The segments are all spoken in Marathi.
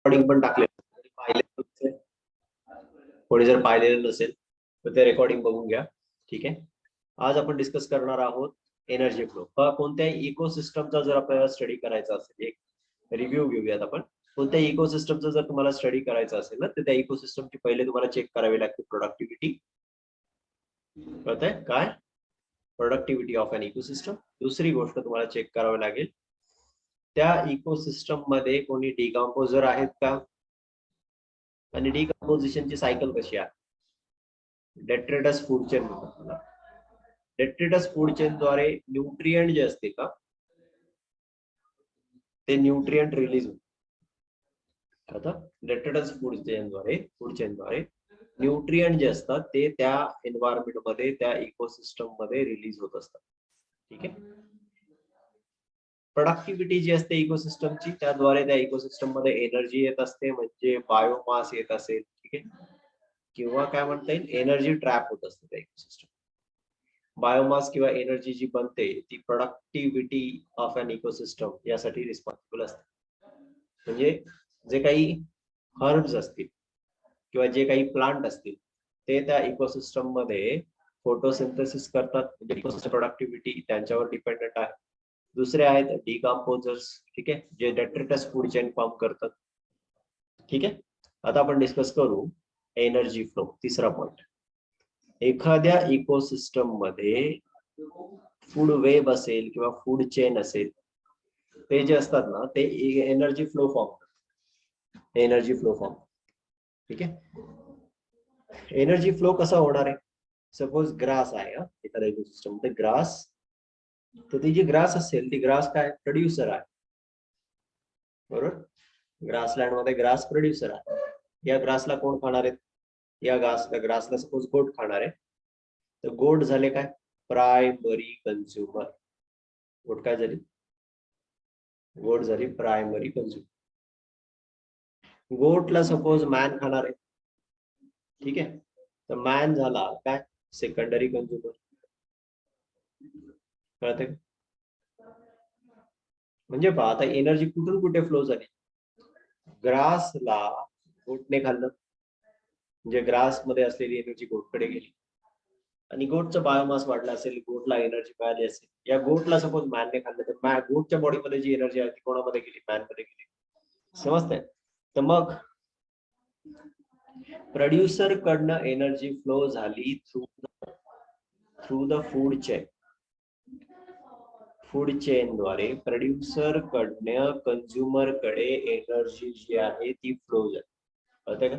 रेकॉर्डिंग पण टाकले कोणी जर पाहिलेलं नसेल तर ते रेकॉर्डिंग बघून घ्या. ठीक आहे. आज आपण डिस्कस करणार आहोत एनर्जी फ्लो. कोणत्याही इकोसिस्टमचा जर आपल्याला स्टडी करायचा असेल, एक रिव्ह्यू घेऊयात आपण. कोणत्याही इकोसिस्टमचा जर तुम्हाला स्टडी करायचा असेल ना, तर त्या इकोसिस्टमची पहिले तुम्हाला चेक करावी लागते प्रोडक्टिव्हिटी. कळतंय काय? Productivity of an ecosystem. दुसरी गोष्ट तुम्हाला चेक करावी लागेल, त्या इकोसिस्टम मध्ये कोणी डिकम्पोजर आहेत का, आणि डिकम्पोजिशनची सायकल कशी आहे. डेट्रेटस फूड चेन म्हणतात. डेट्रेटस फूड चेन द्वारे न्यूट्रिएंट जे असते का, ते न्यूट्रिएंट रिलीज होते. आता डेट्रेटस फूड चेनद्वारे न्यूट्रिएंट जे असतात ते त्या एन्व्हायरमेंट मध्ये, त्या इकोसिस्टम मध्ये रिलीज होत असतात. ठीक आहे. प्रोडक्टिव्हिटी जी असते इकोसिस्टमची, त्याद्वारे त्या इकोसिस्टम मध्ये एनर्जी येत असते, म्हणजे बायोमास येत असेल. ठीक आहे. किंवा काय म्हणता येईल, एनर्जी ट्रॅप होत असते त्या इकोसिस्टम. बायोमास किंवा एनर्जी जी बनते ती प्रोडक्टिव्हिटी ऑफ एन इकोसिस्टम यासाठी रिस्पॉन्सिबल असते. म्हणजे जे काही हर्ब्स असतील किंवा जे काही प्लांट असतील ते त्या इकोसिस्टम मध्ये फोटोसिंथेसिस करतात, म्हणजे इकोसिस्टम प्रोडक्टिव्हिटी त्यांच्यावर डिपेंडेंट आहे. दुसरे आहेत डिकम्पोजर्स. ठीक आहे, जे डेट्रेटस फूड चेन फॉर्म करतात. ठीक आहे. आता आपण डिस्कस करू एनर्जी फ्लो. तिसरा पॉइंट, एखाद्या इकोसिस्टम मध्ये फूड वेब असेल किंवा फूड चेन असेल, ते जे असतात ना ते energy flow form. Energy flow form. ठीक आहे. एनर्जी फ्लो कसा होणार आहे. सपोज ग्रास आहे एखाद्या इकोसिस्टम मध्ये ग्रास, तर ती जी ग्रास असेल ती ग्रास काय प्रोड्युसर आहे, बरोबर. ग्रासलँड मध्ये ग्रास प्रोड्युसर आहे. या ग्रासला कोण खाणार आहेत, या ग्रासला सपोज गोट खाणार आहे, तर गोट झाले काय प्रायमरी कन्झ्युमर. गोट काय झाली, गोट झाली प्रायमरी कन्झ्युमर. गोटला सपोज मॅन खाणार आहे, ठीक आहे, तर मॅन झाला काय सेकंडरी कन्झ्युमर. कळते? म्हणजे पहा आता एनर्जी कुठून कुठे फ्लो झाली. ग्रासला गोटने खाल्लं, म्हणजे ग्रास मध्ये असलेली एनर्जी गोटकडे गेली, आणि गोटचं बायोमास वाढला असेल, गोटला एनर्जी मिळाली असेल. या गोटला सपोज मॅनने खाल्लं, तर गोटच्या बॉडीमध्ये जी एनर्जी आहे ती कोणामध्ये गेली, मॅनमध्ये गेली. समजतंय? तर मग प्रोड्युसर कडनं एनर्जी फ्लो झाली through the food chain. Food chain द्वारे प्रोड्युसर कडनं कन्झ्युमर कडे एनर्जी जी आहे ती फ्लो झाली. कळतंय का?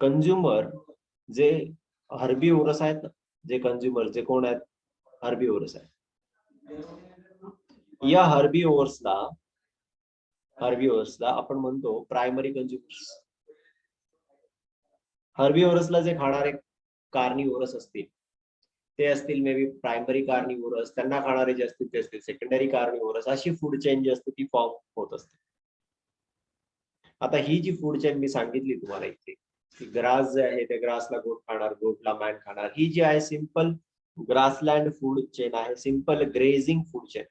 कंझ्युमर जे हर्बीवोरस आहेत, जे कंझ्युमर जे कोण आहेत, हर्बीवोरस आहेत. या हर्बीवोरसला आपण म्हणतो प्रायमरी कंझ्युमर्स. हर्बीवोरसला जे खाणारे कार्निवोरस असतील ते असतील मे बी प्रायमरी कार्निवोरस, त्यांना खाणारे जे असतील ते असतील सेकंडरी कार्निवोरस. अशी फूड चेन जी असते ती फॉर्म होत असते. आता ही जी फूड चेन मी सांगितली तुम्हाला इथे, ग्रास जे आहे ते ग्रासला गोट खाणार, गोटला मॅन खाणार, ही जी आहे सिंपल ग्रासलँड फूड चेन आहे, सिंपल ग्रेझिंग फूड चेन.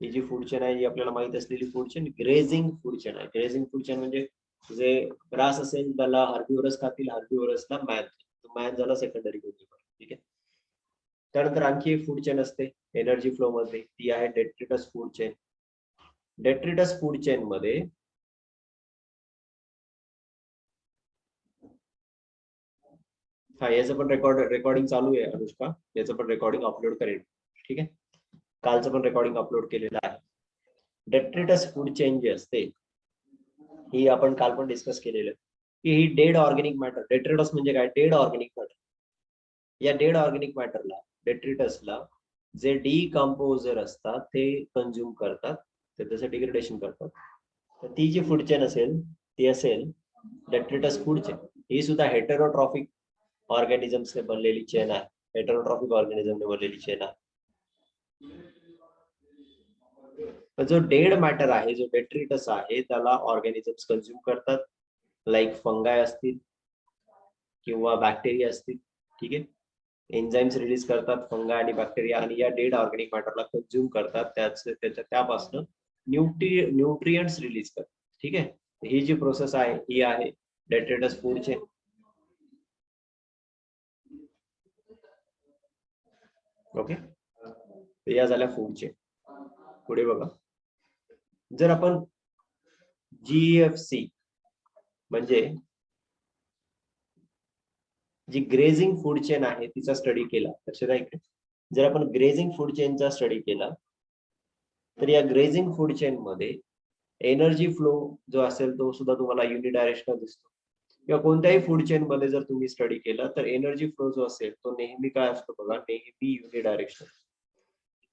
ही जी फूड चेन आहे ही आपल्याला माहित असलेली food chain grazing food chain आहे. ग्रेझिंग फूड चेन म्हणजे जे ग्रास असेल त्याला हर्बीवोरस खातील, हर्बीवोरसला मॅन झाला सेकंडरी कंझ्युमर. ठीक आहे. त्यानंतर आणखी एक फूड चेन असते एनर्जी फ्लो मध्ये, ती आहे detritus food chain. Detritus food chain मध्ये हा याचं पण रेकॉर्डिंग चालू आहे अनुष्का, याचं पण रेकॉर्डिंग अपलोड करेल. ठीक आहे. कालचं पण रेकॉर्डिंग अपलोड केलेलं आहे. डेट्रिटस फूड चेन जी असते ही आपण काल पण डिस्कस केलेलं की ही डेड ऑर्गॅनिक मॅटर. डेट्रिटस म्हणजे काय, डेड ऑर्गॅनिक मॅटर. या डेड ऑर्गॅनिक मॅटरला डेट्रिटसला जे डिकम्पोजर असतात ते कंझ्युम करतात, ते त्याचं डिग्रेडेशन करतात. तर ती जी फूड चेन असेल ती असेल डेट्रिटस फूड चेन. ही सुद्धा हेटेरोट्रॉफिक ऑर्गॅनिझम्सने बनलेली चेन आहे. हेटेरोट्रॉफिक ऑर्गॅनिझमने बनलेली चेन आहे. जो डेड मॅटर आहे, जो डेट्रिटस आहे, त्याला ऑर्गॅनिझम्स कंझ्युम करतात, लाईक फंगाय असतील किंवा बॅक्टेरिया असतील, ठीक आहे. एन्झाईम्स रिलीज करतात फंगा आणि बॅक्टेरिया, आणि या डेड ऑर्गॅनिक मॅटरला कंझ्युम करतात, त्यापासून न्यूट्रिएंट्स रिलीज करतात, ठीक आहे. ही जी प्रोसेस आहे ही आहे डेट्रेटस फूड चेन. ओके, या झाल्या फूड चेन. पुढे बघा, जर आपण GFC म्हणजे जी ग्रेझिंग फूड चेन आहे तिचा स्टडी केला, लक्षात आहे का? जर आपण ग्रेझिंग फूड चेनचा स्टडी केला तर या ग्रेझिंग फूड चेन मध्ये एनर्जी फ्लो जो असेल तो सुद्धा तुम्हाला युनिडायरेक्शनल दिसतो. किंवा कोणत्याही फूड चेन मध्ये जर तुम्ही स्टडी केला तर एनर्जी फ्लो जो असेल तो नेहमी काय असतो बघा, नेहमी युनिडायरेक्शनल.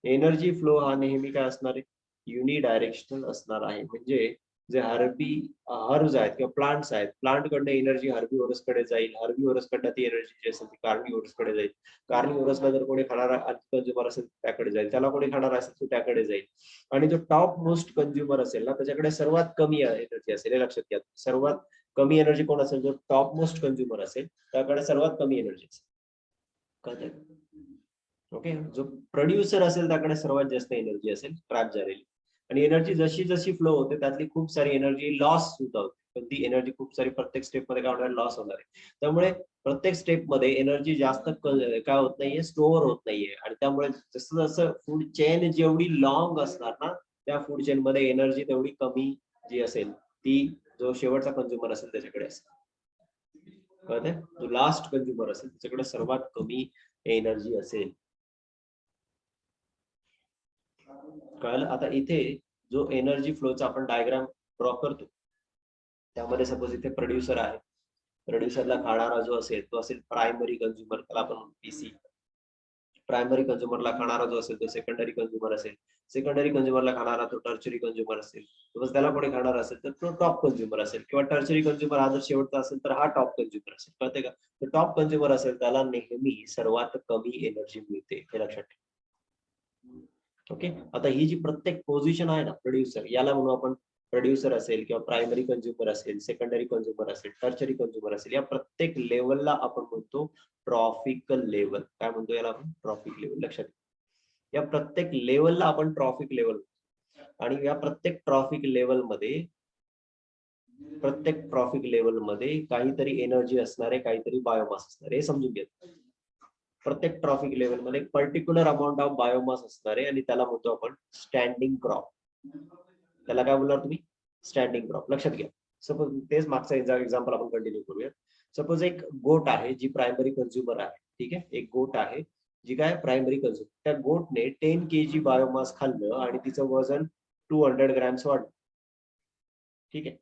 एनर्जी फ्लो हा नेहमी काय असणार आहे, युनिडायरेक्शनल असणार आहे. म्हणजे जे हर्ब्स आहेत किंवा प्लांट्स आहेत, प्लांट कडनं एनर्जी हर्बीवोरस कडे जाईल, हर्बीवोरस कडनं ती एनर्जी जी असेल ती कार्निवोरस कडे जाईल, कार्निवोरसला जर कोणी खाणारा कंझ्युमर असेल त्याकडे जाईल, त्याला कोणी खाणारा असेल तो त्याकडे जाईल, आणि जो टॉप मोस्ट कंझ्युमर असेल ना त्याच्याकडे सर्वात कमी एनर्जी असेल. हे लक्षात घ्या, सर्वात कमी एनर्जी कोण असेल, जो टॉप मोस्ट कंझ्युमर असेल त्याकडे सर्वात कमी एनर्जी असेल. कळतंय? ओके, जो प्रोड्युसर असेल त्याकडे सर्वात जास्त एनर्जी असेल ट्रॅप झालेली, आणि एनर्जी जशी जशी फ्लो होते त्यातली खूप सारी एनर्जी लॉस सुद्धा होते, पण ती एनर्जी खूप सारी प्रत्येक स्टेप मध्ये काय होणार, लॉस होणार आहे. त्यामुळे प्रत्येक स्टेप मध्ये एनर्जी जास्त काय होत नाहीये, स्टोअर होत नाहीये, आणि त्यामुळे जसं जसं फूड चेन जेवढी लॉंग असणार ना त्या फूड चेन मध्ये एनर्जी तेवढी कमी जी असेल ती जो शेवटचा कंझ्युमर असेल त्याच्याकडे असेल. कळतंय? जो लास्ट कंझ्युमर असेल त्याच्याकडे सर्वात कमी एनर्जी असेल. कळलं? आता इथे जो एनर्जी फ्लोचा आपण डायग्राम ड्रॉ करतो त्यामध्ये सपोज इथे प्रोड्युसर आहे, प्रोड्युसरला खाणारा जो असेल तो असेल प्रायमरी कंझ्युमर, त्याला आपण PC. प्रायमरी कंझ्युमरला खाणारा जो असेल तो सेकंडरी कंझ्युमर असेल, सेकंडरी कंझ्युमरला खाणारा तो टर्चरी कंझ्युमर असेल, सपोज त्याला कोणी खाणार असेल तर तो टॉप कंझ्युमर असेल, किंवा टर्चरी कंझ्युमर हा जर शेवटचा असेल तर हा टॉप कंझ्युमर असेल. कळते का? तर टॉप कंझ्युमर असेल त्याला नेहमी सर्वात कमी एनर्जी मिळते, हे लक्षात ठेवा. ओके, आता ही जी प्रत्येक पोझिशन आहे ना प्रोड्युसर, याला म्हणू आपण प्रोड्युसर असेल किंवा प्रायमरी कंझ्युमर असेल, सेकंडरी कंझ्युमर असेल, टर्चरी कंझ्युमर असेल, या प्रत्येक लेवलला आपण म्हणतो ट्रॉफिकल लेवल. काय म्हणतो याला आपण? Trophic level. लक्षात घ्या, या प्रत्येक लेवलला आपण ट्रॉफिक लेवल, आणि या प्रत्येक ट्रॉफिक लेवल मध्ये काहीतरी एनर्जी असणारे, काहीतरी बायोमास असणारे, हे समजून घ्या. प्रत्येक ट्रॉफिक लेवल मध्ये पर्टिक्युलर अमाऊंट ऑफ बायोमास असणार आहे, आणि त्याला म्हणतो आपण स्टँडिंग क्रॉप. त्याला काय बोलणार तुम्ही? Standing crop. लक्षात घ्या. सपोज तेच मागचा एक्झाम्पल आपण कंटिन्यू करूया. सपोज एक गोट आहे जी प्रायमरी कंझ्युमर आहे, ठीक आहे. एक गोट आहे जी काय प्रायमरी कंझ्युमर, त्या गोटने 10 kg बायोमास खाल्लं आणि तिचं वजन 200 ग्रॅम्स वाढलं, ठीक आहे.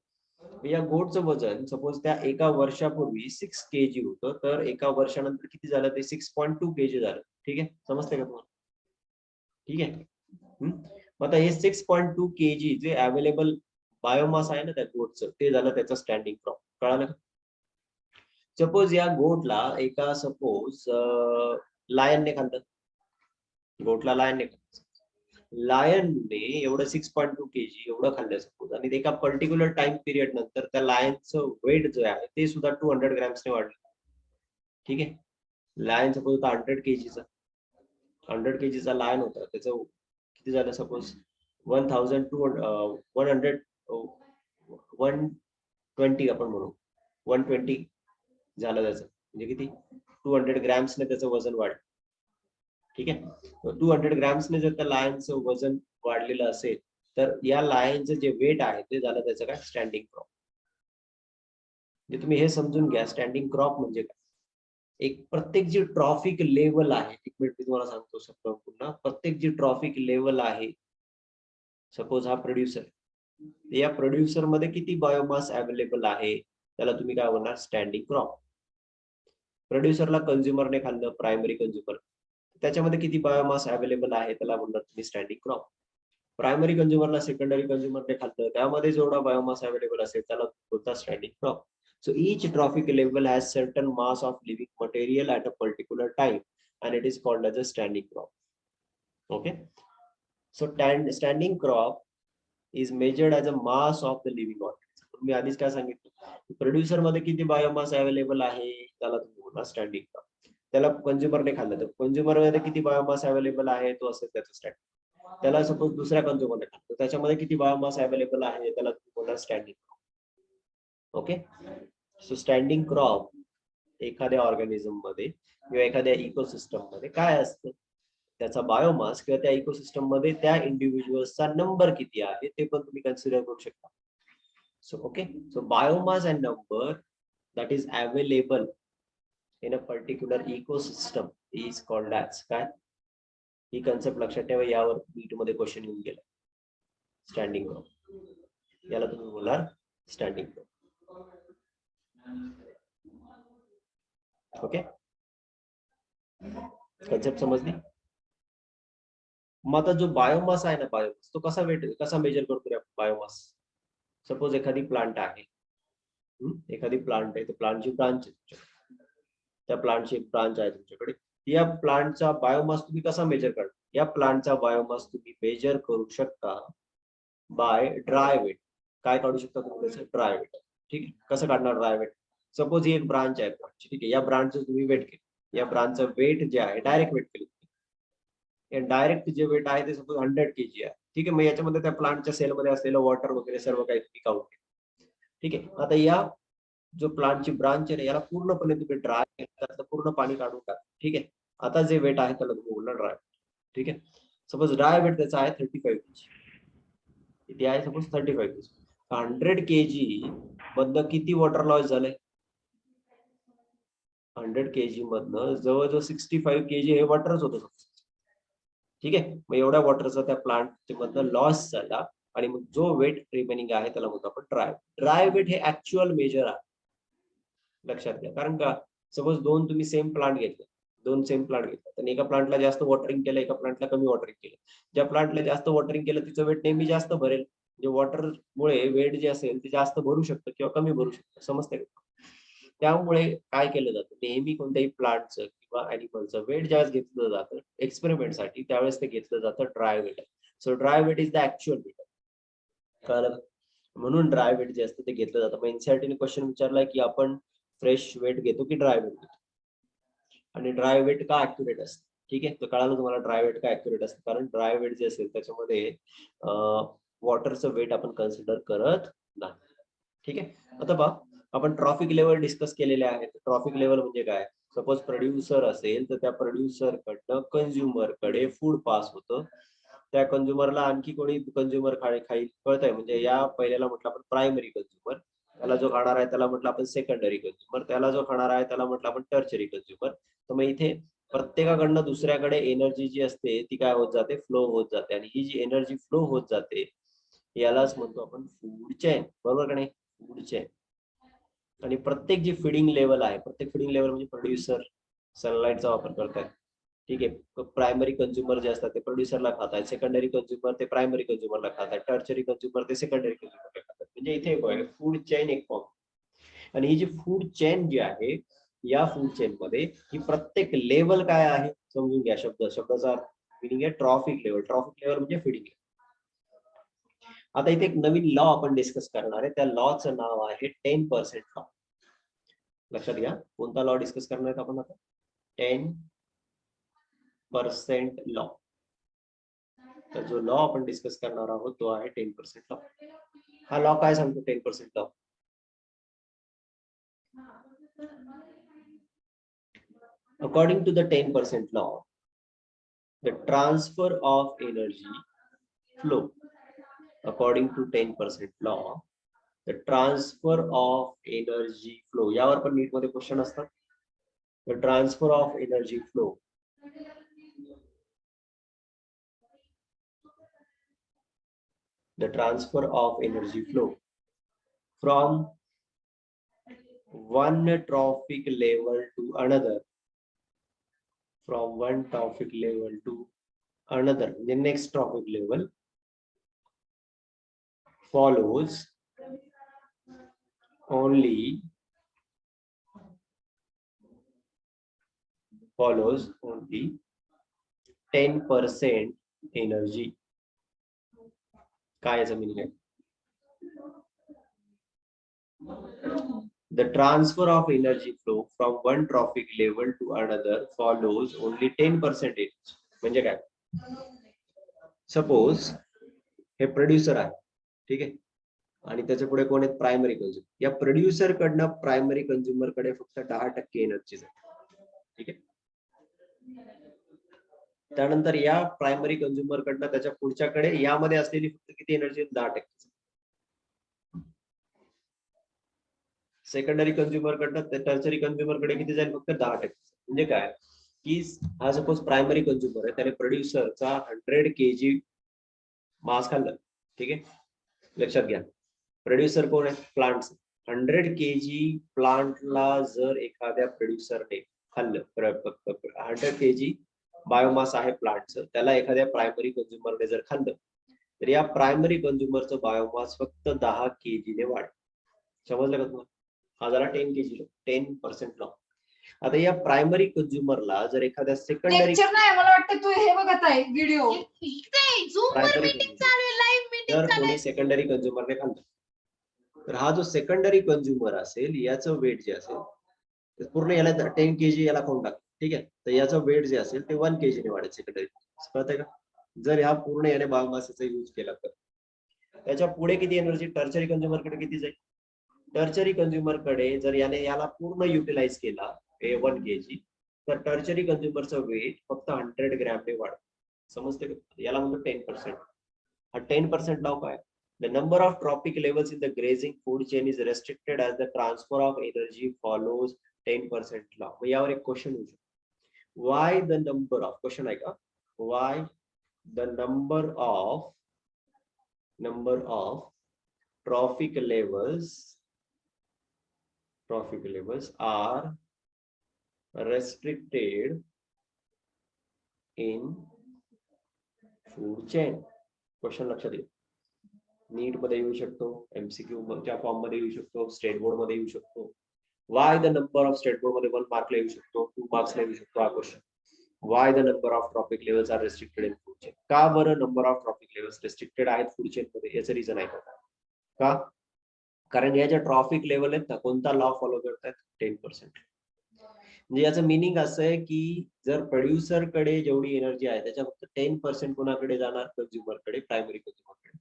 या गोटचं वजन सपोज त्या एका वर्षापूर्वी 6 kg होतं, तर एका वर्षानंतर किती झालं, ते 6.2 kg झालं. ठीक आहे, समजते का तुम्हाला? ठीक आहे. मग आता हे 6.2 kg जे अवेलेबल बायोमास आहे ना त्या गोटचं, ते झालं त्याचं स्टँडिंग क्रॉप. कळालं का? सपोज या गोटला एका सपोज लायनने खाल्लं, गोटला लायनने खाल्लं, लायनने एवढं 6.2 kg एवढं खाल्लं सपोज, आणि एका पर्टिक्युलर टाइम पिरियड नंतर त्या लायनचं वेट जो आहे ते सुद्धा 200 ग्रॅम्सने वाढलं. ठीक आहे, लायन सपोज होता 100 kg, 100 kg लायन होता, त्याचं किती झालं सपोज 120 आपण म्हणू 120 झालं त्याचं, म्हणजे किती 200 ग्रॅम्सने त्याचं वजन वाढलं. ठीक आहे, 200 ग्रॅम्सने जर त्या लायनचं वजन वाढलेलं असेल तर या लायनचं जे वेट आहे ते झालं त्याचं काय, स्टँडिंग क्रॉप. म्हणजे तुम्ही हे समजून घ्या, स्टँडिंग क्रॉप म्हणजे काय. एक प्रत्येक जी ट्रॉफिक लेवल आहे, एक मिनिट मी तुम्हाला सांगतो सगळं पुन्हा. प्रत्येक जी ट्रॉफिक लेवल आहे, सपोज हा प्रोड्युसर, या प्रोड्युसर मध्ये किती बायोमास अवेलेबल आहे त्याला तुम्ही काय म्हणणार, स्टँडिंग क्रॉप. प्रोड्युसरला कंझ्युमरने खाल्लं, प्रायमरी कंझ्युमर, त्याच्यामध्ये किती बायोमास अवेलेबल आहे त्याला म्हणणार तुम्ही स्टँडिंग क्रॉप. प्रायमरी कंझ्युमरला सेकंडरी कंझ्युमरने खाल्लं, त्यामध्ये जेवढा बायोमास अवेलेबल असेल त्याला बोलतात standing crop. So each trophic level has certain mass of living material at a particular time, and it is called as a standing crop. Okay, so standing crop is measured as a mass of the living organism. तुम्ही आधीच काय सांगितलं, प्रोड्युसर मध्ये किती बायोमास अवेलेबल आहे त्याला तुम्ही बोलणार स्टँडिंग क्रॉप. त्याला कंझ्युमरने खाल्लं तर कंझ्युमर मध्ये किती बायोमास अवेलेबल आहे तो असेल त्याचं स्टँडिंग. त्याला सपोज दुसऱ्या कंझ्युमरने खाल्लं त्याच्यामध्ये किती बायोमास अवेलेबल आहे त्याला तुम्ही बोलणार standing crop. Okay, so standing crop एखाद्या ऑर्गॅनिझम मध्ये किंवा एखाद्या इकोसिस्टम मध्ये काय असतं, त्याचा बायोमास किंवा त्या इकोसिस्टम मध्ये त्या इंडिव्हिज्युअल्सचा नंबर किती आहे ते पण तुम्ही कन्सिडर करू शकता. So okay, so biomass and number that is available in a particular ecosystem is called as काय, ही कन्सेप्ट लक्षात ठेवा. यावर नीट मध्ये क्वेश्चन येऊन गेला. स्टँडिंग क्रॉप, याला तुम्ही बोलणार स्टँडिंग क्रॉप. ओके, कन्सेप्ट समजली. मग आता जो बायोमास आहे ना, बायोमास तो कसा मेजर करतो रे बायोमास. सपोज एखादी प्लांट आहे, एखादी प्लांट आहे, तर प्लांटची ब्रांच आहे, त्या प्लांटची एक ब्रांच आहे तुमच्याकडे. या प्लांटचा बायोमास तुम्ही कसा मेजर करता. या प्लांटचा बायोमास तुम्ही मेजर करू शकता बाय ड्राय वेट. काय काढू शकता तुम्ही त्याचं, ड्राय वेट. ठीक आहे, कसं काढणार ड्राय वेट. सपोज ही एक ब्रांच आहे प्लांटची, ठीक आहे, या ब्रांचचं तुम्ही वेट केलं, या ब्रांचचं वेट जे आहे डायरेक्ट वेट केलं, डायरेक्ट जे वेट आहे ते सपोज 100 kg आहे. ठीक आहे, मग याच्यामध्ये त्या प्लांटच्या सेलमध्ये असलेलं वॉटर वगैरे सर्व काही तुम्ही काउंट केलं. ठीक आहे, आता या जो प्लांटची ब्रांच आहे याला पूर्णपणे तुम्ही ड्राय त्यातलं पूर्ण पाणी काढून टाका. ठीक आहे, आता जे वेट आहे त्याला तुम्ही बोलणार ड्राय. ठीक आहे, सपोज ड्राय वेट त्याचा आहे 35 kg. किती आहे, सपोज 35 kg. 100 kg मधनं किती वॉटर लॉस झालंय. 100 kg मधनं जवळजवळ 65 kg हे वॉटरच होतं. ठीक आहे, मग एवढ्या वॉटरचा त्या प्लांट मधनं लॉस झाला आणि मग जो वेट रिमेनिंग आहे त्याला म्हणतो आपण ड्राय. ड्राय वेट हे ऍक्च्युअल मेजर आहे, लक्षात घ्या. कारण का, सपोज तुम्ही सेम प्लांट घेतले, दोन सेम प्लांट घेतले, तर एका प्लांटला जास्त वॉटरिंग केलं, एका प्लांटला कमी वॉटरिंग केलं. ज्या प्लांटला जास्त वॉटरिंग केलं तिचं वेट नेहमी जास्त भरेल. जे वॉटरमुळे वेट जे असेल ते जास्त भरू शकतं किंवा कमी भरू शकतं, समजते का. त्यामुळे काय केलं जातं, नेहमी कोणत्याही प्लांटचं किंवा अॅनिमलचं वेट ज्यावेळेस घेतलं जातं एक्सपेरिमेंटसाठी, त्यावेळेस ते घेतलं जातं dry weight. So dry weight is the actual weight. कळलं, म्हणून ड्राय वेट जे असतं ते घेतलं जातं. मग एनसीईआरटीने क्वेश्चन विचारलाय की आपण फ्रेश वेट घेतो की ड्राय वेट घेतो, आणि ड्राय वेट का ऍक्युरेट असतं. ठीक आहे, तर कळालं तुम्हाला ड्राय वेट का ऍक्युरेट असतं. कारण ड्राय वेट जे असेल त्याच्यामध्ये वॉटरचं वेट आपण कन्सिडर करत नाही. ठीक आहे, आता पहा आपण ट्रॉफिक लेवल डिस्कस केलेले आहेत. ट्रॉफिक लेवल म्हणजे काय, सपोज प्रोड्युसर असेल तर त्या प्रोड्युसर कडनं कंझ्युमर कडे फूड पास होतं. त्या कंझ्युमरला आणखी कोणी कंझ्युमर खाईल कळतंय. म्हणजे या पहिल्याला म्हटलं आपण प्रायमरी कंझ्युमर, त्याला जो खाणार आहे त्याला म्हटलं आपण सेकंडरी कंझ्युमर, त्याला जो खाणार आहे त्याला म्हटलं आपण टर्चरी कंझ्युमर. तर मग इथे प्रत्येकाकडनं दुसऱ्याकडे एनर्जी जी असते ती काय होत जाते, फ्लो होत जाते. आणि ही जी एनर्जी फ्लो होत जाते यालाच म्हणतो आपण फूड चेन, बरोबर का नाही, फूड चेन. आणि प्रत्येक जी फीडिंग लेवल आहे, प्रत्येक फीडिंग लेवल म्हणजे प्रोड्युसर सनलाईटचा वापर करतायत. ठीक आहे, प्रायमरी कंझ्युमर जे असतात ते प्रोड्युसरला खातात, सेकंडरी कंझ्युमर ते प्रायमरी कंझ्युमरला खातात, टर्चरी कंझ्युमर ते सेकंडरी कंझ्युमरला खातात. म्हणजे इथे फूड चेन एक फॉर्म. आणि ही जी फूड चेन जी आहे, या फूड चेन मध्ये ही प्रत्येक लेवल काय आहे समजून घ्या. शब्दाचा मिनिंग आहे ट्रॉफिक लेवल. ट्रॉफिक लेवल म्हणजे फीडिंग. आता इथे एक नवीन लॉ आपण डिस्कस करणार आहे. त्या लॉचं नाव आहे 10% लॉ. लक्षात घ्या, कोणता लॉ डिस्कस करणार आहेत आपण आता, 10% लॉ. तर जो लॉ आपण डिस्कस करणार आहोत तो आहे 10% लॉ. हा लॉ काय सांगतो 10% law. According to the 10% law, the transfer of energy flow. According to 10% law, the transfer of energy flow. यावर पण नीट मध्ये क्वेश्चन असतात. The transfer of energy flow. The transfer of energy flow from one trophic level to another. From one trophic level to another, the next trophic level follows only 10% energy. काय याचा मीनिंग आहे, The transfer of energy flow from one trophic level to another follows only 10%. म्हणजे काय? सपोज हे प्रोड्युसर आहे, ठीक आहे, आणि त्याच्या पुढे कोण आहेत? Primary consumer. या प्रोड्युसर कडनं प्रायमरी कंझ्युमर कडे फक्त 10% एनर्जी जाते, ठीक आहे. त्यानंतर या प्रायमरी कंझ्युमर कडनं त्याच्या पुढच्याकडे यामध्ये असलेली फक्त किती एनर्जी? 10%. सेकंडरी कंझ्युमर कडनं टर्चरी कंझ्युमर कडे किती जाईल? फक्त 10%. म्हणजे काय की हा सपोज प्रायमरी कंझ्युमर आहे, त्याने प्रोड्युसरचा 100 kg मास खाल्लं, ठीक आहे. लक्षात घ्या, प्रोड्युसर कोण आहे? प्लांट. 100 kg प्लांटला जर एखाद्या प्रोड्युसरने खाल्लं, 100 kg बायोमास आहे प्लांटचं, त्याला एखाद्या प्रायमरी कंझ्युमरने जर खाल्लं, तर या प्रायमरी कंझ्युमरचं बायोमास फक्त 10 kg ने वाढेल. समजलं का तुम्हाला? हा झाला 10 kg, 10% लॉ. आता या प्रायमरी कंझ्युमरला जर एखाद्या सेकंडरी लेक्चर नाही, मला वाटतं तू हे बघत आहे व्हिडिओ. जर कोणी सेकंडरी कंझ्युमरने खाल्लं, तर हा जो सेकंडरी कंझ्युमर असेल याचं वेट जे असेल ते पूर्ण याला 10 kg याला खाऊन टाक, ठीक आहे. तर याचं वेट जे असेल ते 1 kg ने वाढेल सेकंडरी. कळतंय का? जर ह्या पूर्ण याने बायोमासचा यूज केला तर त्याच्या पुढे किती एनर्जी टर्चरी कंझ्युमर कडे किती जाईल? टर्चरी कंझ्युमर कडे जर याने याला पूर्ण युटिलाइज केला 1 kg, तर टर्चरी कंझ्युमरचं वेट फक्त 100 ग्रॅमने वाढेल. समजते का? याला म्हणतो 10%. हा 10% लॉ काय? The number of trophic levels in the grazing food chain is restricted as the transfer of energy follows 10% law. मग यावर एक क्वेश्चन होऊ शकतो. Why the number of question आहे का? Why the number of trophic levels are restricted in food chain? Question लक्षात येईल. नीट मध्ये येऊ शकतो, एमसीक्यू च्या फॉर्म मध्ये येऊ शकतो, स्टेट बोर्ड मध्ये येऊ शकतो. Y the number of state board मध्ये 1 मार्कला येऊ शकतो, 2 मार्क्सला येऊ शकतो हा question. Why the number of trophic levels are restricted in food chain? का बरं number of trophic levels restricted आहेत फूड चेन मध्ये? याचं रिझन आहे का? कारण या ज्या ट्रॉपिक लेवल आहेत ना, कोणता लॉ फॉलो करतात? 10%. म्हणजे याचं मिनिंग असं आहे की जर प्रोड्युसर कडे जेवढी एनर्जी आहे त्याच्या फक्त 10% कोणाकडे जाणार? कंझ्युमर कडे, प्रायमरी कंझ्युमर कडे.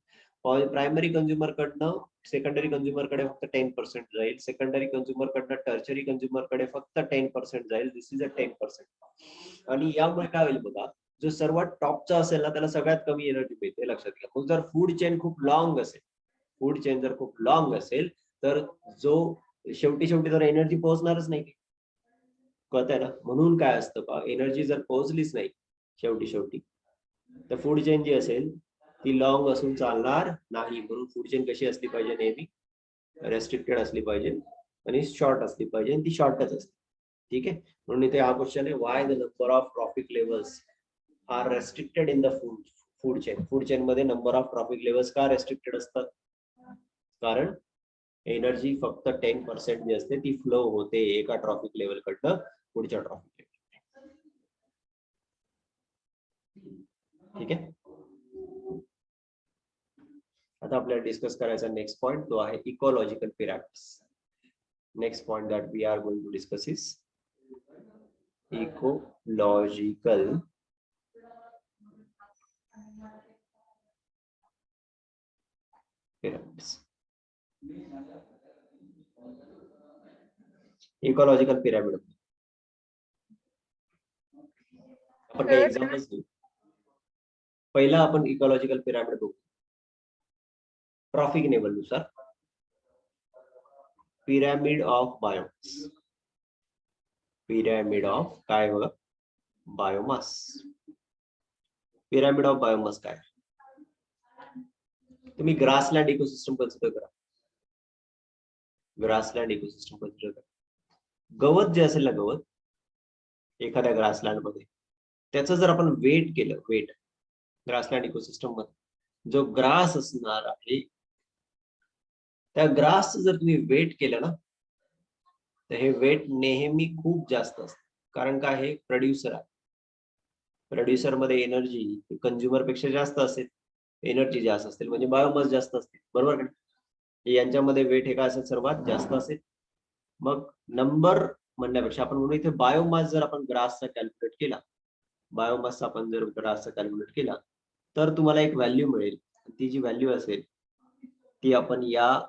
प्रायमरी कंझ्युमर कडनं सेकंडरी कंझ्युमर कडे फक्त 10% जाईल, सेकंडरी कंझ्युमर कडनं टर्चरी कंझ्युमर कडे फक्त 10% जाईल. दिस इज अ 10%. आणि यामुळे काय होईल बघा, जो सर्वात टॉपचा असेल ना त्याला सगळ्यात कमी एनर्जी मिळते, लक्षात घ्या. मग जर फूड चेन खूप लॉंग असेल, तर जो शेवटी तर एनर्जी पोहोचणारच नाही. कळतंय ना? म्हणून काय असतं का, एनर्जी जर पोहोचलीच नाही शेवटी तर फूड चेन जी असेल ती लॉंग असून चालणार नाही. म्हणून फूड चेन कशी असली पाहिजे? नेहमी रेस्ट्रिक्टेड असली पाहिजे आणि शॉर्ट असली पाहिजे, आणि ती शॉर्टच असते, ठीक आहे. म्हणून इथे हा क्वेश्चन आहे, why the number of trophic levels are restricted in the food chain? Food chain मध्ये नंबर ऑफ ट्रॉपिक लेवल्स का रेस्ट्रिक्टेड असतात? कारण एनर्जी फक्त 10% जी असते ती फ्लो होते एका ट्रॉपिक लेवल कडनं पुढच्या ट्रॉपिक लेवल. ठीक आहे. आता आपल्याला डिस्कस करायचा नेक्स्ट पॉइंट तो आहे ecological pyramids. Next point that we are going to discuss is ecological pyramids. Ecological pyramid आपण काही एक्झाम्पल्स घेऊ. पहिला आपण इकोलॉजिकल पिरामिड बघू. ट्रॉफिक लेवल नुसार pyramid of biomass. Pyramid of काय बघा? बायोमास. पिरामिड ऑफ बायोमास काय? तुम्ही ग्रासलँड इकोसिस्टम कन्सिडर करा. ग्रासलँड इकोसिस्टम कन्सिडर करा. गवत जे असेल ना, गवत एखाद्या ग्रासलँड मध्ये, त्याचं जर आपण वेट केलं, वेट ग्रासलँड इकोसिस्टम मध्ये जो ग्रास असणार आहे त्या ग्रास जर तुम्ही वेट केलं ना, तर हे वेट नेहमी खूप जास्त असतं. कारण काय? हे प्रोड्युसर आहे. प्रोड्युसर मध्ये एनर्जी कंझ्युमर पेक्षा जास्त असेल, एनर्जी जास्त असते म्हणजे बायोमास जास्त असते, बरोबर का? यांच्यामध्ये वेट हे काय असेल सर्वात जास्त असेल. मग नंबर म्हणण्यापेक्षा आपण म्हणू इथे बायोमास जर आपण ग्रासचा कॅल्क्युलेट केला, बायोमासचा आपण जर ग्रासचा कॅल्क्युलेट केला तर तुम्हाला एक व्हॅल्यू मिळेल. ती जी व्हॅल्यू असेल ती आपण या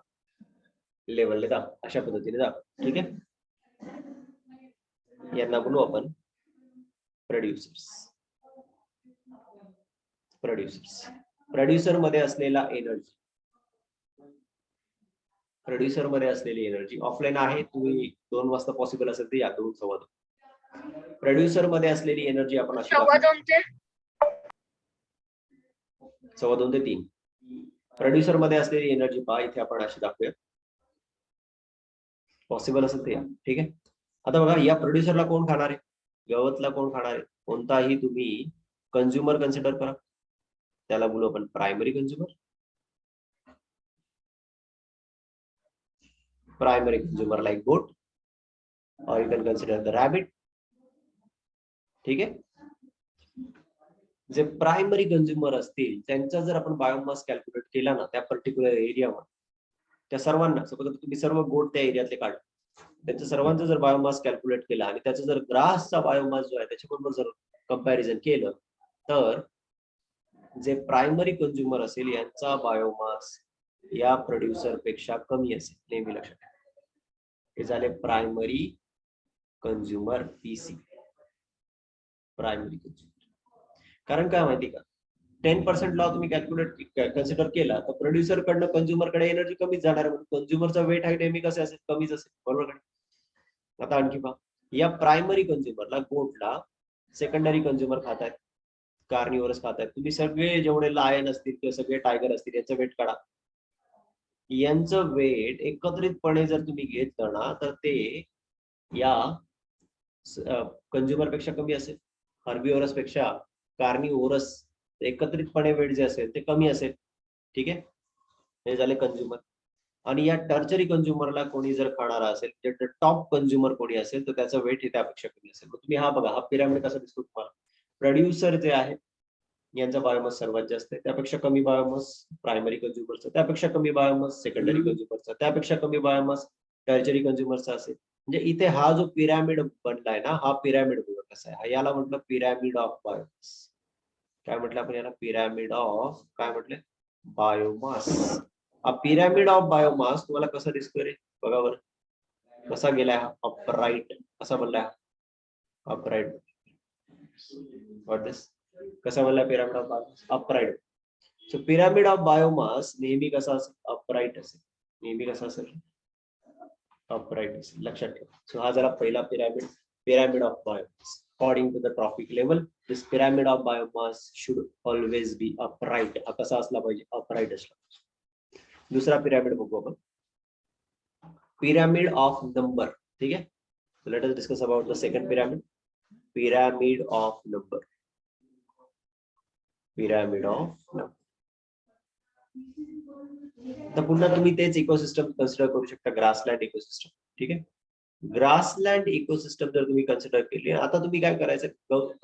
लेवलला दाखवू, अशा पद्धतीने दाखवू. ठीक आहे, यांना बोलू आपण प्रोड्युसर्स. प्रोड्युसर मध्ये असलेला एनर्जी, प्रोड्युसर मध्ये असलेली एनर्जी ऑफलाईन आहे, तुम्ही 2 वाजता पॉसिबल असेल तर या 2 सव्वा 2. प्रोड्युसर मध्ये असलेली एनर्जी आपण अशी सव्वा 2 ते सव्वा 2 ते 3. प्रोड्युसर मध्ये असलेली एनर्जी पहा इथे आपण अशी दाखवूया, पॉसिबल असेल तर या. ठीक आहे, आता बघा या प्रोड्युसरला कोण खाणार आहे, गवतला कोण खाणार आहे, कोणताही तुम्ही कंझ्युमर कन्सिडर करा, त्याला बोलू आपण primary consumer. Primary consumer like गोट or you can consider the rabbit. ठीक आहे, जे प्रायमरी कंझ्युमर असतील त्यांचा जर आपण बायोमास कॅल्क्युलेट केला ना त्या पर्टिक्युलर एरियावर, त्या सर्वांना सपोज तुम्ही सर्व गोट त्या एरियातले काढ, त्यांच्या सर्वांचा जर बायोमास कॅल्क्युलेट केला आणि त्याचा जर ग्रासचा बायोमास जो आहे त्याच्याबरोबर जर कंपॅरिझन केलं तर जे प्रायमरी कंझ्युमर असेल यांचा बायोमास या प्रोड्युसर पेक्षा कमी असेल. नेहमी लक्षात ठेवा, हे झाले primary consumer PC, primary consumer. कारण काय माहिती का, 10% लॉ तुम्ही कॅल्क्युलेट कन्सिडर केला तर प्रोड्युसर कडनं कंझ्युमर कडे एनर्जी कमीच जाणार आहे, म्हणून कंझ्युमरचा वेट आहे नेहमी कसं असेल, कमीच असेल. बरोबर का? आता आणखी पहा, या प्रायमरी कंझ्युमरला गोटला सेकंडरी कंझ्युमर खात आहेत, कार्निवरस खात आहेत. तुम्ही सगळे जेवढे लायन असतील किंवा सगळे टायगर असतील यांचं वेट काढा, यांचं वेट एकत्रितपणे जर तुम्ही घेतलं ना तर ते या कंझ्युमर पेक्षा कमी असेल. हर्बिओरस पेक्षा कार्निओरस एकत्रितपणे वेट जे असेल ते कमी असेल. ठीक आहे, हे झाले कंझ्युमर. आणि या टर्चरी कंझ्युमरला कोणी जर खाणारा असेल, जे टॉप कंझ्युमर कोणी असेल तर त्याचं वेट हे त्यापेक्षा कमी असेल. मग तुम्ही हा बघा, हा पिरामिड कसा दिसतो तुम्हाला, प्रोड्युसर जे आहे यांचा बायोमास सर्वात जास्त आहे, त्यापेक्षा कमी बायोमास प्रायमरी कंझ्युमरचा, त्यापेक्षा कमी बायोमास सेकंडरी कंझ्युमरचा, त्यापेक्षा कमी बायोमास टर्चरी कंझ्युमरचा असेल. म्हणजे इथे हा जो पिरामिड बनलाय ना, हा पिरामिड बघा कसा आहे, याला म्हटलं पिरामिड ऑफ बायोमास. काय म्हटलं आपण याला, पिरामिड ऑफ काय म्हटलं, बायोमास. हा पिरामिड ऑफ बायोमास तुम्हाला कसा दिसतोय रे, बघा बरं कसा गेलाय हा, अपराईट कसा बनलाय, अपराईट. व्हॉट दिस, कसा बनलाय pyramid of biomass, upright. So pyramid of biomass नेहमी कसा असेल, अपराईट असेल. नेहमी कसा असेल, अपराईट असेल, लक्षात ठेवा. सो हा झाला पहिला pyramid, pyramid of biomass. According to the trophic level, this pyramid of biomass should always be upright. हा कसा असला पाहिजे, upright असला पाहिजे. दुसरा पिरामिड बघू आपण, पिरामिड ऑफ नंबर. ठीक आहे, so let us discuss about the second pyramid, pyramid of number. Pyramid of number. तर पुन्हा तुम्ही तेच इकोसिस्टम कन्सिडर करू शकता, ग्रासलँड इकोसिस्टम. ठीक आहे, ग्रासलँड इकोसिस्टम जर तुम्ही कन्सिडर केली, आता तुम्ही काय करायचं,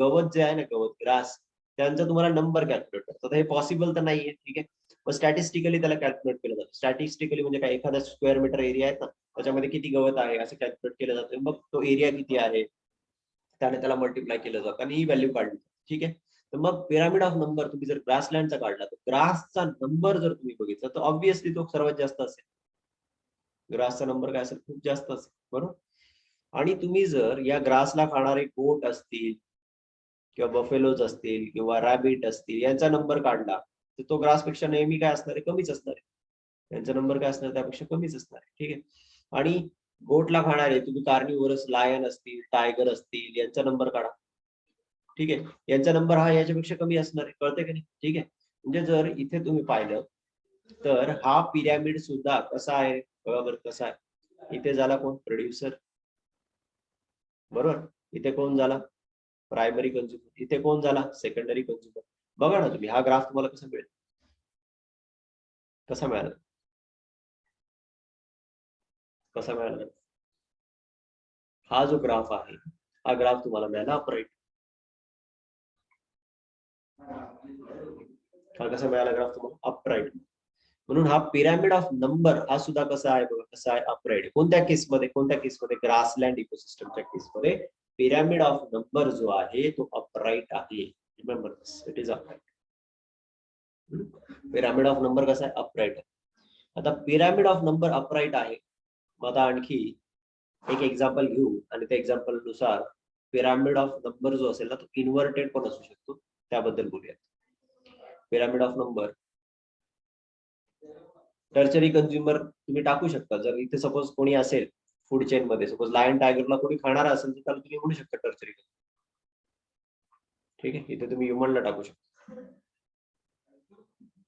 गवत जे आहे ना, गवत ग्रास, त्यांचा तुम्हाला नंबर कॅल्क्युलेट करतात. हे पॉसिबल तर नाहीये. ठीक आहे, मग स्टॅटिस्टिकली त्याला कॅल्क्युलेट केलं जातं. स्टॅटिस्टिकली म्हणजे काय, एखादा स्क्वेअर मीटर एरिया आहे ना त्याच्यामध्ये किती गवत आहे असं कॅल्क्युलेट केलं जातं. मग तो एरिया किती आहे त्याने त्याला मल्टिप्लाय केलं जातं आणि ही व्हॅल्यू काढली. ठीक आहे, तर मग पिरामिड ऑफ नंबर तुम्ही जर ग्रासलँडचा काढला तर ग्रासचा नंबर जर तुम्ही बघितला तर ऑब्व्हियसली तो सर्वात जास्त असेल. ग्रासचा नंबर काय असेल, खूप जास्त असेल. बरोबर, आणि तुम्ही जर या ग्रासला खाणारे गोट असतील किंवा बफेलोज असतील किंवा रॅबिट असतील यांचा नंबर काढला तर तो ग्रास पेक्षा नेहमी काय असणार आहे, कमीच असणार आहे. यांचा नंबर काय असणार, त्यापेक्षा कमीच असणार आहे. ठीक आहे, आणि गोटला खाणारे तुम्ही कार्निवोरस लायन असतील, टायगर असतील यांचा नंबर काढा. ठीक आहे, यांचा नंबर हा याच्यापेक्षा कमी असणार आहे. कळते की नाही. ठीक आहे, म्हणजे जर इथे तुम्ही पाहिलं तर हा पिरॅमिड सुद्धा कसा आहे, बरोबर कसा आहे. इथे झाला कोण, प्रोड्युसर. बरोबर, इथे कोण झाला, प्रायमरी कंझ्युमर. इथे कोण झाला, सेकंडरी कंझ्युमर. बघा ना तुम्ही, हा ग्राफ तुम्हाला कसा मिळेल, कसा मिळाला, कसा मिळाला. हा जो ग्राफ आहे हा ग्राफ तुम्हाला मिळाला अपराईट. हा कसा मिळाला ग्राफ तुम्हाला, अपराईट. म्हणून हा पिरामिड ऑफ नंबर हा सुद्धा कसा आहे बघा, कसा आहे अपराईट. कोणत्या केसमध्ये ग्रासलँड इकोसिस्टमच्या केसमध्ये पिरामिड ऑफ नंबर जो आहे तो अपराईट आहे. Remember this, it is upright. Pyramid of number कसा आहे, अपराईट आहे. आता पिरामिड ऑफ नंबर अपराईट आहे. मग आता आणखी एक एक्झाम्पल घेऊ आणि त्या एक्झाम्पल नुसार पिरामिड ऑफ नंबर जो असेल ना तो इन्व्हर्टेड पण असू शकतो, त्याबद्दल बोलूया. Pyramid of number tertiary consumer तुम्ही टाकू शकता. जर इथे सपोज कोणी असेल फूड चेन मध्ये, सपोज लायन टायगरला कोणी खाणार असेल तर त्याला तुम्ही म्हणू शकता टर्चरी. ठीक आहे, इथे तुम्ही ह्युमनला टाकू शकता.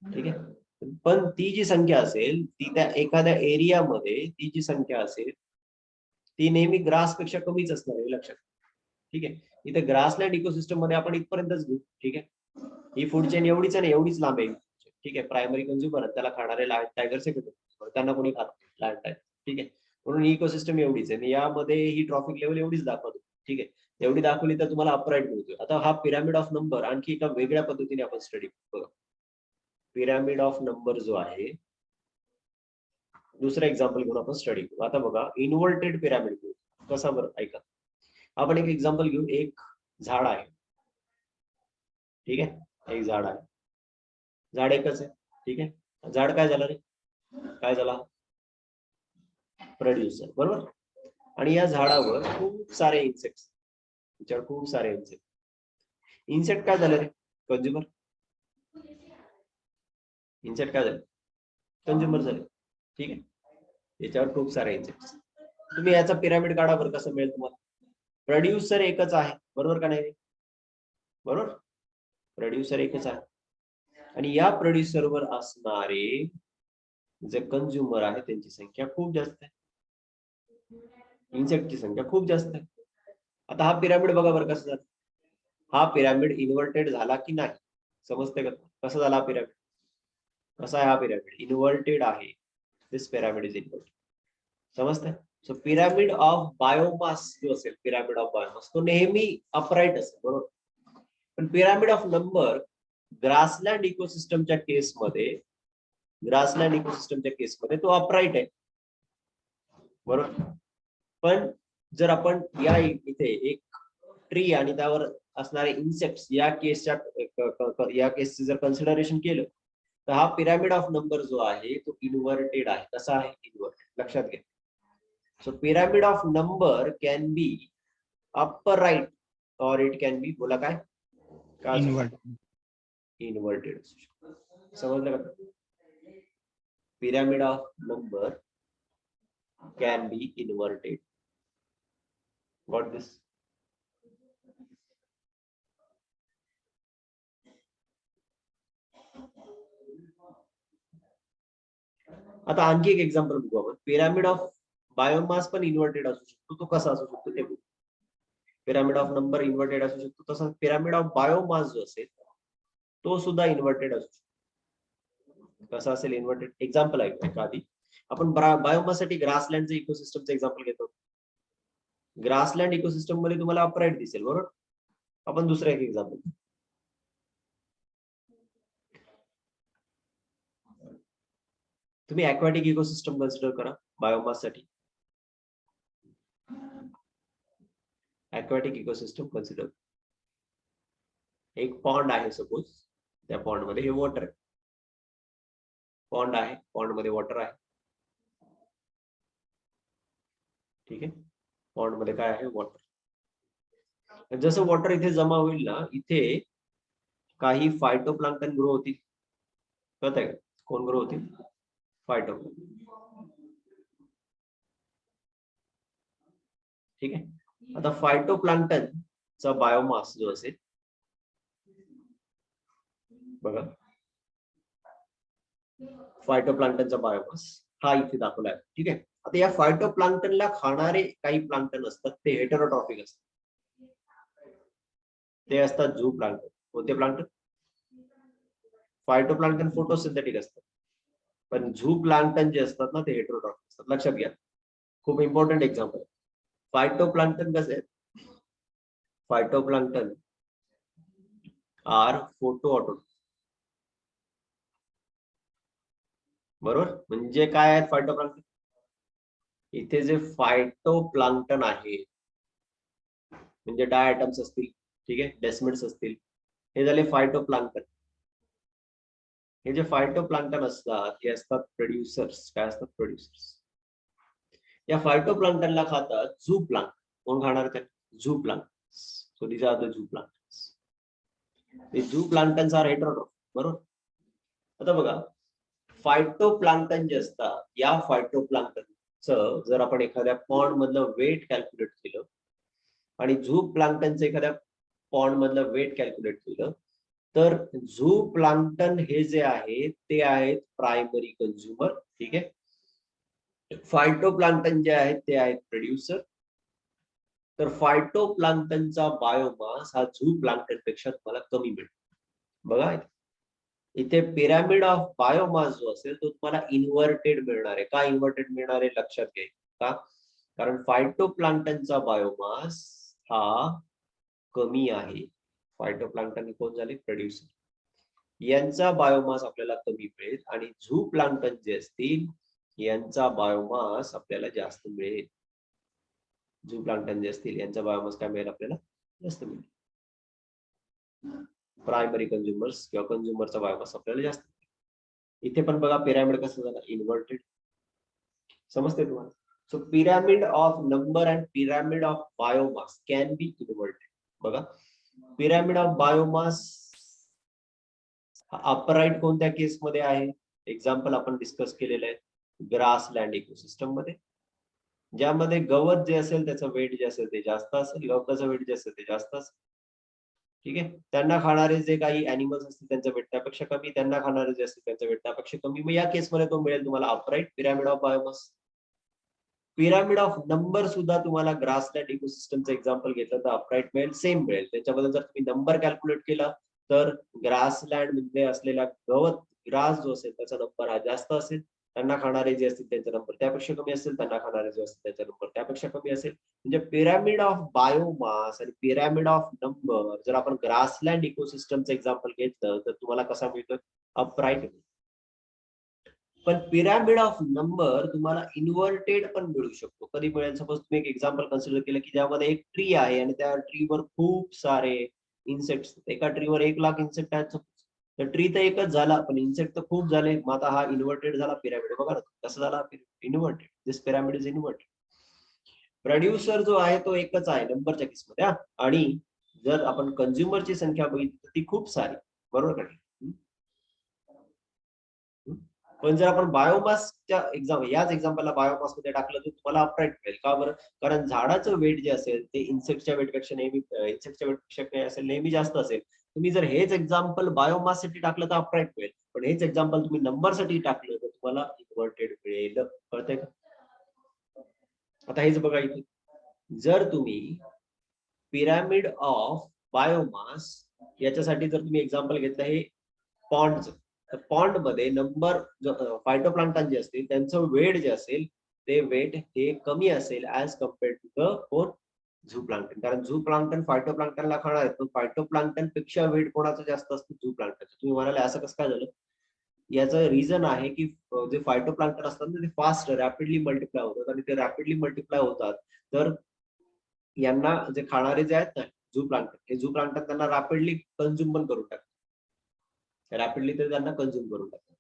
ठीक आहे, पण ती जी संख्या असेल ती त्या एखाद्या एरियामध्ये ती जी संख्या असेल ती नेहमी ग्रास पेक्षा कमीच असणार आहे, लक्षात. ठीक आहे, इथे ग्रासलँड इकोसिस्टम मध्ये आपण इथपर्यंतच घेऊ. ठीक आहे, ही फूड चेन एवढीच आहे, एवढीच लांब आहे. ठीक आहे, प्रायमरी कंझ्युमर त्याला खाणारे लायन टायगर सेक्रेटरी, त्यांना कोणी खात लायन टायगर. ठीक आहे, म्हणून ही इकोसिस्टम एवढीच आहे. यामध्ये ही ट्रॉफिक लेवल एवढीच दाखवतो. ठीक आहे, एवढी दाखवली तर तुम्हाला अपराईट मिळतोय. आता हा पिरामिड ऑफ नंबर आणखी एका वेगळ्या पद्धतीने आपण स्टडी करू. पिरामिड ऑफ नंबर जो आहे, दुसरं एक्झाम्पल घेऊन आपण स्टडी करू. आता बघा, इन्व्हर्टेड पिरामिड घेऊ. कसा बरं, ऐका. आपण एक एक्झाम्पल घेऊ. एक झाड आहे. ठीक आहे, एक झाड आहे. झाड एकच आहे. ठीक आहे, झाड काय झालं रे, काय झाला, प्रोड्युसर, बरोबर. आणि या झाडावर खूप सारे इन्सेक्ट, त्याच्यावर खूप सारे इन्सेक्ट काय झाले रे, कंझ्युमर. इन्सेक्ट काय झाले, कंझ्युमर झाले. ठीक आहे, याच्यावर खूप सारे इन्सेक्ट. तुम्ही याचा पिरामिड काढा बरं, कसं मिळेल तुम्हाला. प्रोड्युसर एकच आहे, बरोबर का नाही, बरोबर. प्रोड्युसर एकच आहे आणि या प्रोड्युसरवर असणारे जे कंझ्युमर आहे त्यांची संख्या खूप जास्त आहे. इन्सेक्टची संख्या खूप जास्त आहे. आता हा पिरामिड बघा बरं कसं झालं. हा पिरामिड इन्व्हर्टेड झाला की नाही, समजते का. कसा झाला हा पिरामिड, कसा आहे हा पिरामिड, इन्व्हर्टेड आहे. दिस पिरामिड इज इन्व्हर्टेड, समजते. सो पिरामिड ऑफ बायोमास जो असेल, पिरामिड ऑफ बायोमास तो नेहमी अपराईट असेल, बरोबर. पण पिरामिड ऑफ नंबर ग्रासलँड इकोसिस्टमच्या केसमध्ये तो अपराईट आहे, बरोबर. पण जर आपण या इथे एक ट्री आणि त्यावर असणारे इन्सेक्ट्स या केसचे जर कन्सिडरेशन केलं तर हा पिरामिड ऑफ नंबर जो आहे तो इन्व्हर्टेड आहे. कसा आहे, इन्व्हर्टेड, लक्षात घ्या. So pyramid of number can be upright और इट कॅन बी, बोला काय, इन्व्हर्टेड असू शकतो. समजलं का. Pyramid of number can be inverted. Got this? आता आणखी एक एक्झाम्पल बघू आपण. पिरामिड ऑफ बायोमास पण इन्व्हर्टेड असू शकतो. तो कसा असू शकतो ते बघू. पिरामिड ऑफ नंबर इन्व्हर्टेड असू शकतो, तसंच पिरामिड ऑफ बायोमास जो असेल तो सुद्धा इन्व्हर्टेड असू शकतो. कसा असेल इन्व्हर्टेड, एक्झाम्पल आहे का आधी. आपण बायोमास साठी ग्रासलँडचं इकोसिस्टमचं एक्झाम्पल घेतो. ग्रासलँड इकोसिस्टम मध्ये तुम्हाला अपराईट दिसेल, बरोबर. आपण दुसरं एक एक्झाम्पल, तुम्ही ऍक्वाटिक इकोसिस्टम कन्सिडर करा बायोमास साठी. ऍक्वाटिक इकोसिस्टम कन्सिडर, एक पॉन्ड आहे सपोज, त्या पॉन्ड मध्ये हे वॉटर आहे. पॉन्ड आहे, पॉन्ड मध्ये वॉटर आहे. ठीक आहे, पॉन्ड मध्ये काय आहे, वॉटर. जसं वॉटर इथे जमा होईल ना, इथे काही फायटोप्लांक्टन ग्रो होतील. कळत आहे का, कोण ग्रो होतील, फायटोप्लांक्टन. ठीक आहे, आता फायटोप्लांक्टनचा बायोमास जो असेल बघा, फायटोप्लांक्टनचा बायोमास हा इथे दाखवला आहे. ठीक आहे, आता या फायटोप्लांक्टनला खाणारे काही प्लांक्टन असतात ते हेटेरोट्रॉफिक असतात. ते असतात झू प्लांक्टन. कोणते प्लांक्टन, फायटोप्लांक्टन फोटोसिंथेटिक असतात, पण झू प्लांक्टन जे असतात ना ते हेटेरोट्रॉफिक असतात. लक्षात घ्या, खूप इम्पॉर्टंट एक्झाम्पल. फायटोप्लांक्टन कसे आहेत, फायटोप्लांक्टन आर फोटो ऑटो. बरोबर. म्हणजे काय आहेत फायटोप्लांक्टन? इथे जे फायटोप्लांक्टन आहे म्हणजे डायटम्स असतील, ठीक आहे, डेस्मिड्स असतील, हे झाले फायटोप्लांक्टन. हे जे फायटोप्लांक्टन असतात हे असतात प्रोड्युसर्स. काय असतात? प्रोड्युसर्स. या फायटोप्लांक्टनला खातात झू प्लांक्टन. कोण खाणार त्या? Zooplankton. So these are the zooplankton. ते झू प्लांक्टन्स आर हेटेरोट्रॉफ. बरोबर. आता बघा, फायटोप्लांक्टन जे असतात या फायटोप्लांक्टनचं जर आपण एखाद्या पॉन्ड मधलं वेट कॅल्क्युलेट केलं आणि झू प्लांक्टनचं एखाद्या पॉन्ड मधलं वेट कॅल्क्युलेट केलं तर झू प्लांक्टन हे जे आहे ते आहेत प्रायमरी कंझ्युमर. ठीक आहे. फायटोप्लांक्टन जे आहेत ते आहेत प्रोड्युसर. तर फायटोप्लांक्टनचा बायोमास हा झू प्लांक्टन पेक्षा तुम्हाला कमी मिळतो. बघा इथे पिरामिड ऑफ बायोमास जो असेल तो तुम्हाला इन्व्हर्टेड मिळणार आहे. का इन्व्हर्टेड मिळणार आहे लक्षात घ्या. का? कारण फायटोप्लांक्टनचा बायोमास हा कमी आहे. फायटोप्लांक्टन कोण झाले? प्रोड्युसर. यांचा बायोमास आपल्याला कमी मिळेल आणि झू प्लांक्टन जे असतील यांचा बायोमास आपल्याला जास्त मिळेल. झू प्लांक्टन जे असतील यांचा बायोमास काय मिळेल? आपल्याला जास्त मिळेल. प्रायमरी कंझ्युमर्स किंवा कंझ्युमरचा बायोमास आपल्याला जास्त. इथे पण बघा पिरामिड कसं झालं? इन्व्हर्टेड. समजते तुम्हाला? So pyramid of number and pyramid of biomass can be inverted. बघा पिरामिड ऑफ बायोमास अपराईट कोणत्या केसमध्ये आहे? एक्झाम्पल आपण डिस्कस केलेलं आहे ग्रासलँड इकोसिस्टम मध्ये, ज्यामध्ये गवत जे असेल त्याचं वेट जे असेल ते जास्त असेल, गवताचं वेट जे असेल ते जास्त असेल. ठीक आहे. त्यांना खाणारे जे काही अॅनिमल्स असतील त्यांचं वेट त्यापेक्षा कमी, त्यांना खाणारे जे असतील त्यांचं वेट त्यापेक्षा कमी. मग या केसमध्ये तो मिळेल तुम्हाला upright pyramid of biomass. Pyramid of number सुद्धा तुम्हाला ग्रासलँड इकोसिस्टमचं एक्झाम्पल घेतलं तर अपराईट मिळेल, सेम मिळेल. त्याच्याबद्दल जर तुम्ही नंबर कॅल्क्युलेट केला तर ग्रासलँड मध्ये असलेला गवत ग्रास जो असेल त्याचा नंबर हा जास्त असेल, त्यांना खाणारे जे असतील त्यांचा नंबर त्यापेक्षा कमी असेल, त्यांना खाणारे जे असतील त्याचा नंबर त्यापेक्षा कमी असेल. म्हणजे पिरामिड ऑफ बायोमास आणि पिरामिड ऑफ नंबर जर आपण ग्रासलँड इकोसिस्टमचं एक्झाम्पल घेतलं तर तुम्हाला कसा मिळतो? अपराईट. पण पिरामिड ऑफ नंबर तुम्हाला इन्व्हर्टेड पण मिळू शकतो. कधी मिळेल? सपोज तुम्ही एक एक्झाम्पल कन्सिडर केलं की ज्यामध्ये एक ट्री आहे आणि त्या ट्रीवर खूप सारे इन्सेक्ट्स. एका ट्रीवर 1,00,000 इन्सेक्ट आहेत. तर ट्री तर एकच झाला पण इन्सेक्ट तर खूप झाले. मग आता हा इन्व्हर्टेड झाला पिरामिड. बघा ना कसं झाला? Inverted. This pyramid is inverted. Producer जो आहे तो एकच आहे नंबरच्या केसमध्ये. आणि जर आपण कंझ्युमरची संख्या बघितली तर ती खूप सारी. बरोबर का? पण जर आपण बायोमासच्या याच एक्झाम्पलला बायोमास मध्ये टाकलं तर तुम्हाला अपराईट मिळेल. का बरं? कारण झाडाचं वेट जे असेल ते इन्सेक्टच्या वेटपेक्षा नेहमी जास्त असेल. तुम्ही जर हेच एक्झाम्पल बायोमास साठी टाकलं तर अपराईट मिळेल, पण हेच एक्झाम्पल तुम्ही नंबर साठी टाकलं तर तुम्हाला इन्व्हर्टेड मिळेल. कळतंय का? आता हेच बघा इथे जर तुम्ही पिरामिड ऑफ बायोमास याच्यासाठी जर तुम्ही एक्झाम्पल घेतलं हे पॉन्डचं, तर पॉन्ड मध्ये नंबर फायटोप्लांक्टन जे असतील त्यांचं वेट जे असेल ते वेट हे कमी असेल as compared to the four zooplankton. कारण झू प्लांक्टन फायटोप्लांक्टनला खाणार आहेत पण फायटोप्लांक्टन पेक्षा वेट कोणाचं जास्त असतं? झू प्लांक्टन. तुम्ही म्हणाले असं कसं काय झालं? याचं रिझन आहे की जे फायटोप्लांक्टन असतात ना ते फास्ट रॅपिडली मल्टिप्लाय होतात आणि ते रॅपिडली मल्टिप्लाय होतात तर यांना जे खाणारे जे आहेत ना झू प्लांक्टन, हे झू प्लांक्टन त्यांना रॅपिडली कंझ्युम पण करून टाकतात. रॅपिडली ते त्यांना कंझ्युम करून टाकतात.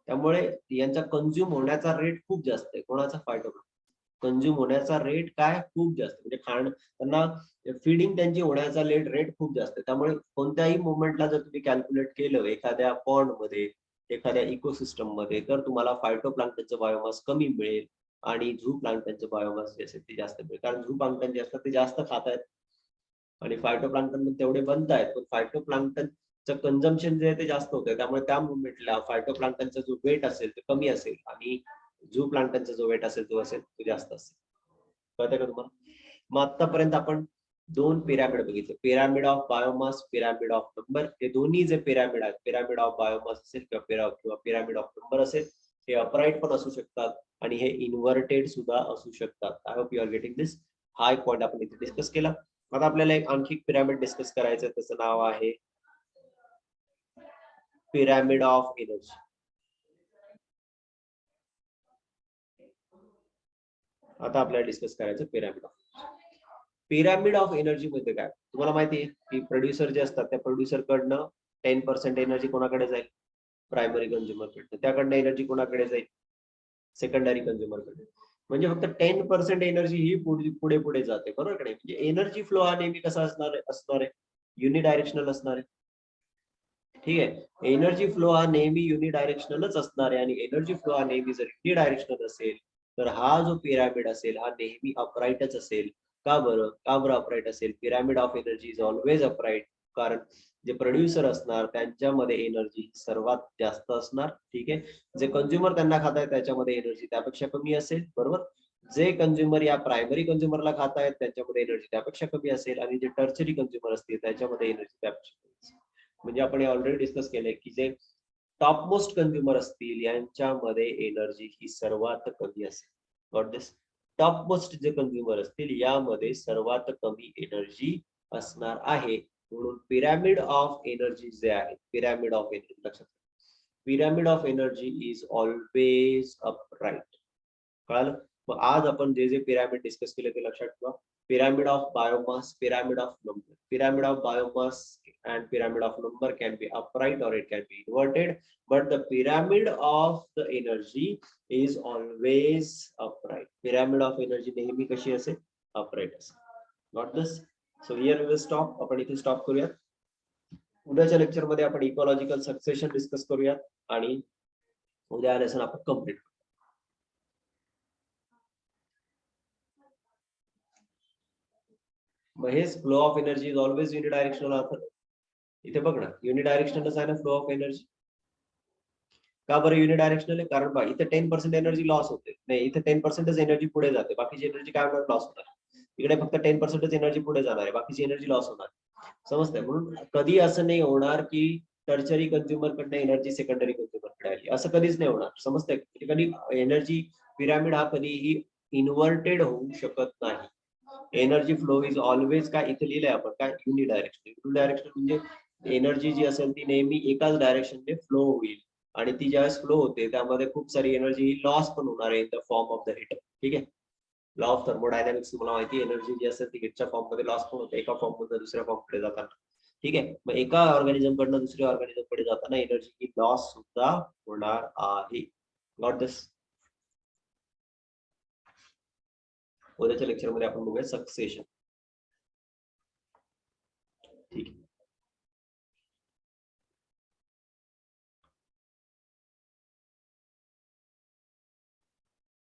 त्यामुळे यांचा कंझ्युम होण्याचा रेट खूप जास्त आहे. कोणाचा? फायटोप्लांक्टन. कंझ्युम होण्याचा रेट काय? खूप जास्त. म्हणजे त्यांना फीडिंग त्यांची होण्याचा रेट खूप जास्त आहे. त्यामुळे कोणत्याही मोमेंटला जर तुम्ही कॅल्क्युलेट केलं एखाद्या पॉन्ड मध्ये, एखाद्या इकोसिस्टम मध्ये, तर तुम्हाला फायटोप्लांक्टनचं बायोमास कमी मिळेल आणि झू प्लांक्टनचं बायोमास जे असेल ते जास्त मिळेल. कारण झू प्लांक्टन जे असतात ते जास्त खात आहेत आणि फायटोप्लांक्टन तेवढे बनतायत पण फायटोप्लांक्टनचं कंझम्पशन जे आहे ते जास्त होतंय. त्यामुळे त्या मुवमेंटला फायटोप्लांक्टनचा जो वेट असेल ते कमी असेल आणि झू प्लांक्टनचा जो वेट असेल तो जास्त असेल. कळतंय का तुम्हाला? मग आतापर्यंत आपण दोन पिरामिड बघितले, pyramid of biomass, pyramid of number. हे दोन्ही जे पिरामिड आहेत, पिरामिड ऑफ बायोमास असेल किंवा पिरामिड ऑफ नंबर असेल, हे अपराईट पण असू शकतात आणि हे इन्व्हर्टेड सुद्धा असू शकतात. I hope you are getting this. हा एक पॉईंट आपण इथे डिस्कस केला. आता आपल्याला एक आणखी पिरामिड डिस्कस करायचं, त्याचं नाव आहे पिरामिड ऑफ एनर्जी. आता आपल्याला डिस्कस करायचं पिरामिड ऑफ एनर्जी मध्ये काय तुम्हाला माहिती आहे की प्रोड्युसर जे असतात त्या प्रोड्युसर कडनं 10% एनर्जी कोणाकडे जाईल प्रायमरी कंझ्युमर कडनं त्याकडनं एनर्जी कोणाकडे जाईल सेकंडरी कंझ्युमर कडे म्हणजे फक्त 10% एनर्जी ही पुढे पुढे जाते बरोबर का नाही म्हणजे एनर्जी फ्लो हा नेहमी कसा असणार आहे युनिडायरेक्शनल असणार आहे ठीक आहे एनर्जी फ्लो हा नेहमी युनिडायरेक्शनलच असणार आहे आणि एनर्जी फ्लो हा नेहमी जर युनिडायरेक्शनल असेल तर हा जो पिरामिड असेल हा नेहमी अपराईटच असेल का बरं अपराईट असेल pyramid of energy is always upright कारण जे प्रोड्युसर असणार त्यांच्यामध्ये एनर्जी सर्वात जास्त असणार ठीक आहे जे कंझ्युमर त्यांना खातायत त्याच्यामध्ये एनर्जी त्यापेक्षा कमी असेल बरोबर जे कंझ्युमर या प्रायमरी कंझ्युमरला खातायत त्यांच्यामध्ये एनर्जी त्यापेक्षा कमी असेल आणि जे टर्चरी कंझ्युमर असतील त्याच्यामध्ये एनर्जी त्यापेक्षा कमी असेल म्हणजे आपण ऑलरेडी डिस्कस केलंय की जे टॉप मोस्ट कंझ्युमर असतील यांच्यामध्ये एनर्जी ही सर्वात कमी असेल नॉट दिस टॉप मोस्ट जे कंझ्युमर असतील यामध्ये सर्वात कमी एनर्जी असणार आहे म्हणून पिरामिड ऑफ एनर्जी जे आहे पिरामिड ऑफ एनर्जी लक्षात pyramid of energy is always upright कळालं मग आज आपण जे पिरामिड डिस्कस केले ते लक्षात ठेवा pyramid of biomass pyramid of number pyramid of biomass and pyramid of number can be upright or it can be inverted but the pyramid of the energy is always upright pyramid of energy नेहमी कशी असेल upright असेल not this so here we will stop आपण इथे स्टॉप करूयात उद्याच्या लेक्चर मध्ये आपण इकॉलॉजिकल सक्सेशन डिस्कस करूयात आणि उद्या लेसन आपण complete Mahesh flow of energy is always unidirectional author इथे बघ ना युनिडायरेक्शनलच आहे ना फ्लो ऑफ एनर्जी का बरं युनिडायरेक्शनल आहे कारण बघ इथे 10% एनर्जी लॉस होते नाही इथे 10% एनर्जी पुढे जाते बाकीची एनर्जी काय होणार लॉस होणार इकडे फक्त 10% एनर्जी पुढे जाणार आहे बाकीची एनर्जी लॉस होणार समजतंय म्हणून कधी असं नाही होणार की टर्चरी कंझ्युमर कडनं एनर्जी सेकंडरी कंझ्युमर कडे आली असं कधीच नाही होणार समजतंय कधी एनर्जी पिरामिड हा कधीही इन्व्हर्टेड होऊ शकत नाही एनर्जी फ्लो इज ऑलवेज काय इथे लिहिलंय आपण काय युनिडायरेक्शनल म्हणजे एनर्जी जी असेल ती नेहमी एकाच डायरेक्शनने फ्लो होईल आणि ती ज्यावेळेस फ्लो होते त्यामध्ये खूप सारी एनर्जी लॉस पण होणार आहे in the form of the hit ठीक आहे लॉ ऑफ थर्मोडायनामिक्स तुम्हाला माहिती एनर्जी जी असेल ती हिटच्या फॉर्म मध्ये लॉस पण होते एका फॉर्म मधून दुसऱ्या फॉर्म कडे जाताना ठीक आहे मग एका ऑर्गॅनिझम कडनं दुसऱ्या ऑर्गॅनिझम कडे जाताना एनर्जी ही लॉस सुद्धा होणार आहे नॉट दिस उद्याच्या लेक्चर मध्ये आपण बघूया सक्सेशन